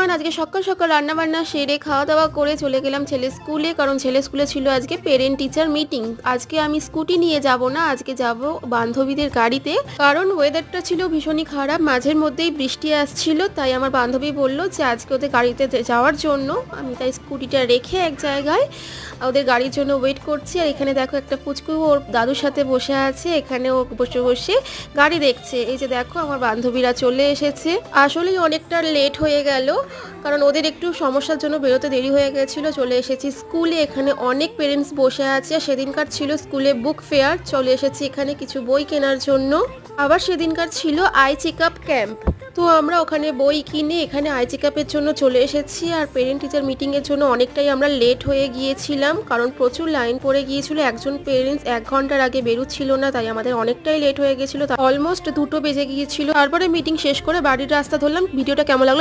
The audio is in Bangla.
এভরিওয়ান, আজকে সকাল সকাল রান্না বান্না সেরে খাওয়া দাওয়া করে চলে গেলাম ছেলের স্কুলে, কারণ ছেলের স্কুলে ছিল আজকে পেরেন্ট টিচার মিটিং। আজকে আমি স্কুটি নিয়ে যাব না, আজকে যাব বান্ধবীদের গাড়িতে, কারণ ওয়েদারটা ছিল ভীষণই খারাপ, মাঝের মধ্যেই বৃষ্টি আসছিল। তাই আমার বান্ধবী বললো যে আজকে ওদের গাড়িতে যাওয়ার জন্য। আমি তাই স্কুটিটা রেখে এক জায়গায় ওদের গাড়ির জন্য ওয়েট করছি। আর এখানে দেখো একটা পুচকু ওর দাদুর সাথে বসে আছে, এখানে ও বসে বসে গাড়ি দেখছে। এই যে দেখো আমার বান্ধবীরা চলে এসেছে। আসলেই অনেকটা লেট হয়ে গেল, কারণ ওদের একটু সমস্যার জন্য বেরোতে দেরি হয়ে গেছিলো। চলে এসেছি স্কুলে, এখানে অনেক পেরেন্টস বসে আছে। সেদিনকার ছিল স্কুলে বুক ফেয়ার, চলে এসেছি এখানে কিছু বই কেনার জন্য। আবার সেদিনকার ছিল আই চেক আপ ক্যাম্প, তো আমরা ওখানে বই কিনে এখানে আই চেক আপের জন্য চলে এসেছি। আর পেরেন্ট টিচার মিটিংয়ের জন্য অনেকটাই আমরা লেট হয়ে গিয়েছিলাম, কারণ প্রচুর লাইন পড়ে গিয়েছিল। একজন পেরেন্টস 1 ঘন্টার আগে বেরোচ্ছিল না, তাই আমাদের অনেকটাই লেট হয়ে গেছিলো। অলমোস্ট 2টো বেজে গিয়েছিল। তারপরে মিটিং শেষ করে বাড়ির রাস্তা ধরলাম। ভিডিওটা কেমন লাগলো